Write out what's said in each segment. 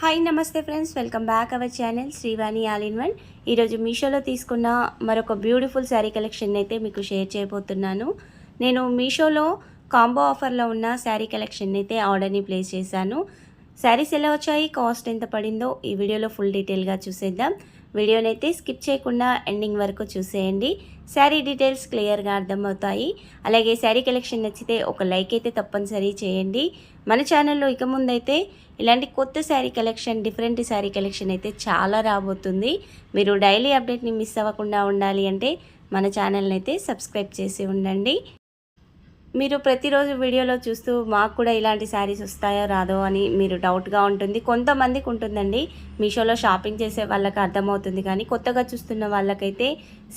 Hi నమస్తే friends, welcome back our channel Srivani all in one. ఈరోజు మీషోలో తీసుకున్న మరొక బ్యూటిఫుల్ శారీ కలెక్షన్ అయితే మీకు షేర్ చేయబోతున్నాను. నేను మీషోలో కాంబో ఆఫర్లో ఉన్న శారీ కలెక్షన్ అయితే ఆర్డర్ని ప్లేస్ చేశాను. శారీస్ ఎలా వచ్చాయి, కాస్ట్ ఎంత పడిందో ఈ వీడియోలో ఫుల్ డీటెయిల్గా చూసేద్దాం. వీడియోని అయితే స్కిప్ చేయకుండా ఎండింగ్ వరకు చూసేయండి. శారీ డీటెయిల్స్ క్లియర్గా అర్థమవుతాయి. అలాగే శారీ కలెక్షన్ నచ్చితే ఒక లైక్ అయితే తప్పనిసరి చేయండి. మన ఛానల్లో ఇక ముందైతే ఇలాంటి కొత్త sari collection, different sari collection అయితే చాలా రాబోతుంది. మీరు డైలీ అప్డేట్ని మిస్ అవ్వకుండా ఉండాలి అంటే మన ఛానల్ని అయితే సబ్స్క్రైబ్ చేసి ఉండండి. మీరు ప్రతిరోజు వీడియోలో చూస్తూ మాకు కూడా ఇలాంటి శారీస్ వస్తాయో రాదో అని మీరు డౌట్గా ఉంటుంది. కొంతమందికి ఉంటుందండి, మీషోలో షాపింగ్ చేసే వాళ్ళకి అర్థమవుతుంది, కానీ కొత్తగా చూస్తున్న వాళ్ళకైతే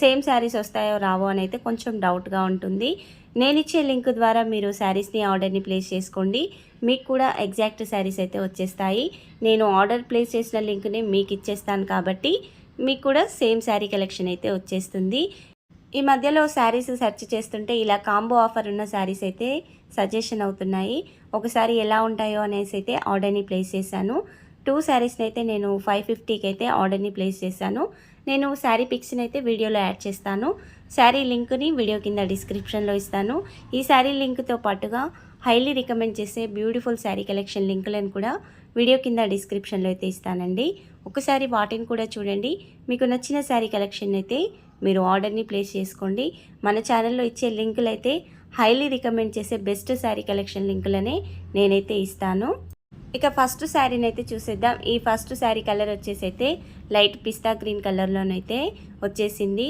సేమ్ శారీస్ వస్తాయో రావో అని అయితే కొంచెం డౌట్గా ఉంటుంది. నేను ఇచ్చే లింక్ ద్వారా మీరు శారీస్ని ఆర్డర్ని ప్లేస్ చేసుకోండి. మీకు కూడా ఎగ్జాక్ట్ శారీస్ అయితే వచ్చేస్తాయి. నేను ఆర్డర్ ప్లేస్ చేసిన లింక్ని మీకు ఇచ్చేస్తాను కాబట్టి మీకు కూడా సేమ్ శారీ కలెక్షన్ అయితే వచ్చేస్తుంది. ఈ మధ్యలో శారీస్ సెర్చ్ చేస్తుంటే ఇలా కాంబో ఆఫర్ ఉన్న శారీస్ అయితే సజెషన్ అవుతున్నాయి. ఒకసారి ఎలా ఉంటాయో అనేసి అయితే ఆర్డర్ని ప్లేస్ చేశాను. 2 శారీస్ని అయితే నేను 550కి అయితే ఆర్డర్ని ప్లేస్ చేశాను. నేను శారీ పిక్స్ని అయితే వీడియోలో యాడ్ చేస్తాను. శారీ లింక్ని వీడియో కింద డిస్క్రిప్షన్లో ఇస్తాను. ఈ శారీ లింక్తో పాటుగా హైలీ రికమెండ్ చేసే బ్యూటిఫుల్ శారీ కలెక్షన్ లింకులను కూడా వీడియో కింద డిస్క్రిప్షన్లో అయితే ఇస్తానండి. ఒకసారి వాటిని కూడా చూడండి. మీకు నచ్చిన శారీ కలెక్షన్ అయితే మీరు ఆర్డర్ని ప్లేస్ చేసుకోండి. మన ఛానల్లో ఇచ్చే లింకులు అయితే హైలీ రికమెండ్ చేసే బెస్ట్ శారీ కలెక్షన్ లింకులనే నేనైతే ఇస్తాను. ఇక ఫస్ట్ శారీని అయితే చూసేద్దాం. ఈ ఫస్ట్ శారీ కలర్ వచ్చేసి అయితే లైట్ పిస్తా గ్రీన్ కలర్లోనైతే వచ్చేసింది.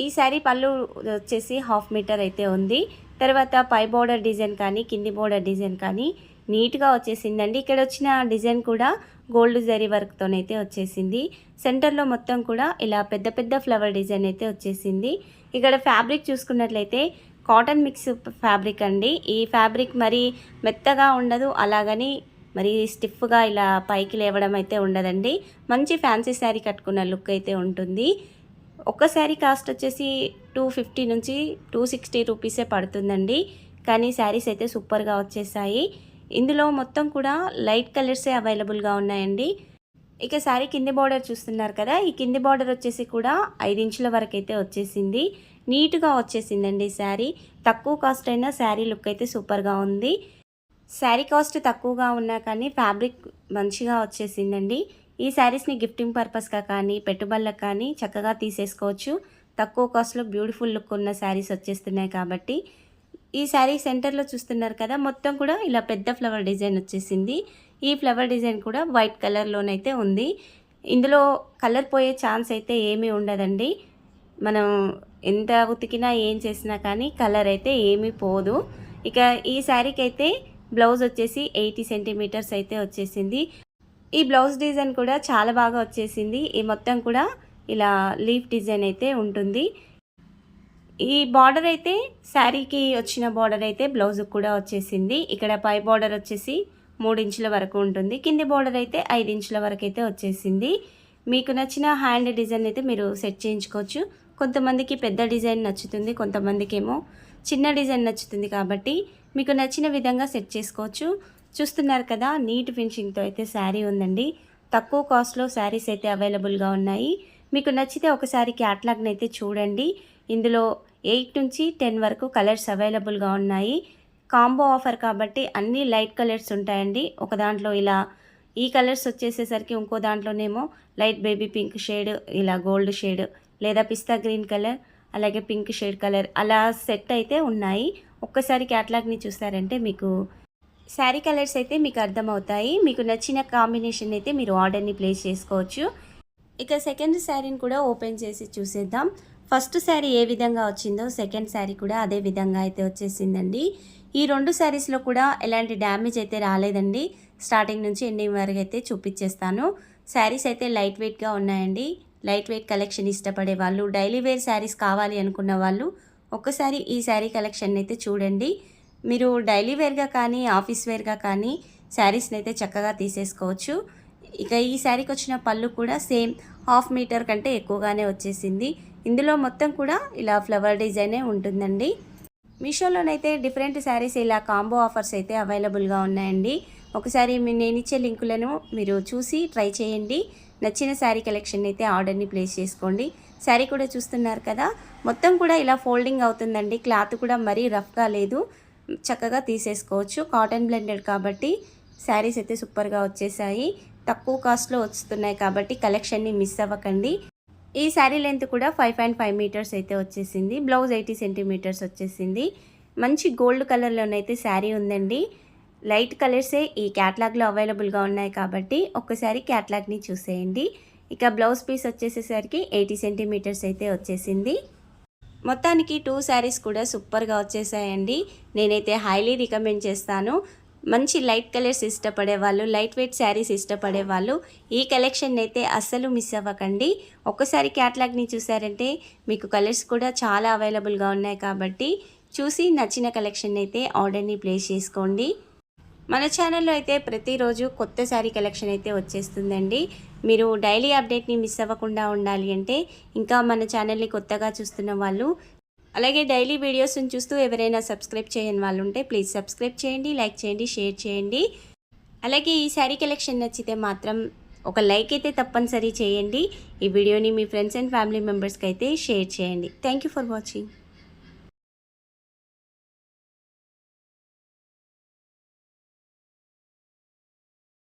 ఈ శారీ పళ్ళు వచ్చేసి 1/2 మీటర్ అయితే ఉంది. తర్వాత పై బోర్డర్ డిజైన్ కానీ కింది బోర్డర్ డిజైన్ కానీ నీట్గా వచ్చేసిందండి. ఇక్కడ వచ్చిన డిజైన్ కూడా గోల్డ్ జరీ వర్క్తోనైతే వచ్చేసింది. సెంటర్లో మొత్తం కూడా ఇలా పెద్ద పెద్ద ఫ్లవర్ డిజైన్ అయితే వచ్చేసింది. ఇక్కడ ఫ్యాబ్రిక్ చూసుకున్నట్లయితే కాటన్ మిక్స్ ఫ్యాబ్రిక్ అండి. ఈ ఫ్యాబ్రిక్ మరి మెత్తగా ఉండదు, అలాగని మరి స్టిఫ్గా ఇలా పైకి లేవడం అయితే ఉండదండి. మంచి ఫ్యాన్సీ శారీ కట్టుకున్న లుక్ అయితే ఉంటుంది. ఒక్క శారీ కాస్ట్ వచ్చేసి 250 నుంచి 260 రూపీసే పడుతుందండి. కానీ శారీస్ అయితే సూపర్గా వచ్చేసాయి. ఇందులో మొత్తం కూడా లైట్ కలర్సే అవైలబుల్గా ఉన్నాయండి. ఇక శారీ కింది బార్డర్ చూస్తున్నారు కదా, ఈ కింది బార్డర్ వచ్చేసి కూడా 5 ఇంచుల వరకు అయితే వచ్చేసింది. నీట్గా వచ్చేసిందండి శారీ. తక్కువ కాస్ట్ అయినా శారీ లుక్ అయితే సూపర్గా ఉంది. శారీ కాస్ట్ తక్కువగా ఉన్నా కానీ ఫ్యాబ్రిక్ మంచిగా వచ్చేసిందండి. ఈ శారీస్ని గిఫ్టింగ్ పర్పస్గా కానీ పెట్టుబడులకు కానీ చక్కగా తీసేసుకోవచ్చు. తక్కువ కాస్ట్లో బ్యూటిఫుల్ లుక్ ఉన్న శారీస్ వచ్చేస్తున్నాయి కాబట్టి. ఈ శారీ సెంటర్లో చూస్తున్నారు కదా, మొత్తం కూడా ఇలా పెద్ద ఫ్లవర్ డిజైన్ వచ్చేసింది. ఈ ఫ్లవర్ డిజైన్ కూడా వైట్ కలర్లోనైతే ఉంది. ఇందులో కలర్ పోయే ఛాన్స్ అయితే ఏమీ ఉండదండి. మనం ఎంత ఉతికినా ఏం చేసినా కానీ కలర్ అయితే ఏమీ పోదు. ఇక ఈ శారీకి అయితే బ్లౌజ్ వచ్చేసి 80 సెంటీమీటర్స్ అయితే వచ్చేసింది. ఈ బ్లౌజ్ డిజైన్ కూడా చాలా బాగా వచ్చేసింది. ఈ మొత్తం కూడా ఇలా లీఫ్ డిజైన్ అయితే ఉంటుంది. ఈ బార్డర్ అయితే శారీకి వచ్చిన బార్డర్ అయితే బ్లౌజ్కి కూడా వచ్చేసింది. ఇక్కడ పై బార్డర్ వచ్చేసి 3 ఇంచుల వరకు ఉంటుంది. కింది బార్డర్ అయితే 5 ఇంచుల వరకు అయితే వచ్చేసింది. మీకు నచ్చిన హ్యాండ్ డిజైన్ అయితే మీరు సెట్ చేయించుకోవచ్చు. కొంతమందికి పెద్ద డిజైన్ నచ్చుతుంది, కొంతమందికి ఏమో చిన్న డిజైన్ నచ్చుతుంది. కాబట్టి మీకు నచ్చిన విధంగా సెట్ చేసుకోవచ్చు. చూస్తున్నారు కదా, నీట్ ఫినిషింగ్తో అయితే శారీ ఉందండి. తక్కువ కాస్ట్లో శారీస్ అయితే అవైలబుల్గా ఉన్నాయి. మీకు నచ్చితే ఒకసారి క్యాటలాగ్ని అయితే చూడండి. ఇందులో 8 నుంచి 10 వరకు కలర్స్ అవైలబుల్గా ఉన్నాయి. కాంబో ఆఫర్ కాబట్టి అన్ని లైట్ కలర్స్ ఉంటాయండి. ఒక దాంట్లో ఇలా ఈ కలర్స్ వచ్చేసేసరికి ఇంకో దాంట్లోనేమో లైట్ బేబీ పింక్ షేడ్, ఇలా గోల్డ్ షేడ్, లేదా పిస్తా గ్రీన్ కలర్, అలాగే పింక్ షేడ్ కలర్, అలా సెట్ అయితే ఉన్నాయి. ఒక్కసారి క్యాటలాగ్ని చూసారంటే మీకు శారీ కలర్స్ అయితే మీకు అర్థమవుతాయి. మీకు నచ్చిన కాంబినేషన్ అయితే మీరు ఆర్డర్ని ప్లేస్ చేసుకోవచ్చు. ఇక సెకండ్ శారీని కూడా ఓపెన్ చేసి చూసేద్దాం. ఫస్ట్ శారీ ఏ విధంగా వచ్చిందో సెకండ్ శారీ కూడా అదే విధంగా అయితే వచ్చేసిందండి. ఈ 2 శారీస్లో కూడా ఎలాంటి డ్యామేజ్ అయితే రాలేదండి. స్టార్టింగ్ నుంచి ఎండింగ్ వరకు అయితే చూపించేస్తాను. శారీస్ అయితే లైట్ వెయిట్గా ఉన్నాయండి. లైట్ వెయిట్ కలెక్షన్ ఇష్టపడే వాళ్ళు, డైలీ వేర్ శారీస్ కావాలి అనుకున్న వాళ్ళు ఒక్కసారి ఈ శారీ కలెక్షన్ అయితే చూడండి. మీరు డైలీ వేర్గా కానీ ఆఫీస్ వేర్గా కానీ శారీస్ని అయితే చక్కగా తీసేసుకోవచ్చు. ఇక ఈ శారీకి వచ్చిన పళ్ళు కూడా సేమ్ 1/2 మీటర్ కంటే ఎక్కువగానే వచ్చేసింది. ఇందులో మొత్తం కూడా ఇలా ఫ్లవర్ డిజైనే ఉంటుందండి. మీషోలోనైతే డిఫరెంట్ శారీస్ ఇలా కాంబో ఆఫర్స్ అయితే అవైలబుల్గా ఉన్నాయండి. ఒకసారి నేను ఇచ్చే లింకులను మీరు చూసి ట్రై చేయండి. నచ్చిన శారీ కలెక్షన్ అయితే ఆర్డర్ని ప్లేస్ చేసుకోండి. శారీ కూడా చూస్తున్నారు కదా, మొత్తం కూడా ఇలా ఫోల్డింగ్ అవుతుందండి. క్లాత్ కూడా మరీ రఫ్గా లేదు, చక్కగా తీసేసుకోవచ్చు. కాటన్ బ్లెండెడ్ కాబట్టి శారీస్ అయితే సూపర్గా వచ్చేసాయి. తక్కువ కాస్ట్లో వస్తున్నాయి కాబట్టి కలెక్షన్ని మిస్ అవ్వకండి. ఈ శారీ లెంత్ కూడా 5.5 మీటర్స్ అయితే వచ్చేసింది. బ్లౌజ్ 80 సెంటీమీటర్స్ వచ్చేసింది. మంచి గోల్డ్ కలర్లోనైతే శారీ ఉందండి. లైట్ కలర్సే ఈ క్యాటలాగ్లో అవైలబుల్గా ఉన్నాయి కాబట్టి ఒక్కసారి క్యాటలాగ్ని చూసేయండి. ఇక బ్లౌజ్ పీస్ వచ్చేసేసరికి 80 సెంటీమీటర్స్ అయితే వచ్చేసింది. మొత్తానికి 2 శారీస్ కూడా సూపర్గా వచ్చేసాయండి. నేనైతే హైలీ రికమెండ్ చేస్తాను. మంచి లైట్ కలర్స్ ఇష్టపడే వాళ్ళు, లైట్ వెయిట్ శారీస్ ఇష్టపడే వాళ్ళు ఈ కలెక్షన్ అయితే అస్సలు మిస్ అవ్వకండి. ఒక్కసారి క్యాటలాగ్ని చూసారంటే మీకు కలర్స్ కూడా చాలా అవైలబుల్గా ఉన్నాయి కాబట్టి చూసి నచ్చిన కలెక్షన్ అయితే ఆర్డర్ని ప్లేస్ చేసుకోండి. మన ఛానల్లో అయితే ప్రతిరోజు కొత్త శారీ కలెక్షన్ అయితే వచ్చేస్తుందండి. మీరు డైలీ అప్డేట్ని మిస్ అవ్వకుండా ఉండాలి అంటే ఇంకా మన ఛానల్ని కొత్తగా చూస్తున్న వాళ్ళు, అలాగే డైలీ వీడియోస్ని చూస్తూ ఎవరైనా సబ్స్క్రైబ్ చేయని వాళ్ళు ఉంటే ప్లీజ్ సబ్స్క్రైబ్ చేయండి, లైక్ చేయండి, షేర్ చేయండి. అలాగే ఈ శారీ కలెక్షన్ నచ్చితే మాత్రం ఒక లైక్ అయితే తప్పనిసరి చేయండి. ఈ వీడియోని మీ ఫ్రెండ్స్ అండ్ ఫ్యామిలీ మెంబర్స్కి అయితే షేర్ చేయండి. Thank you for watching.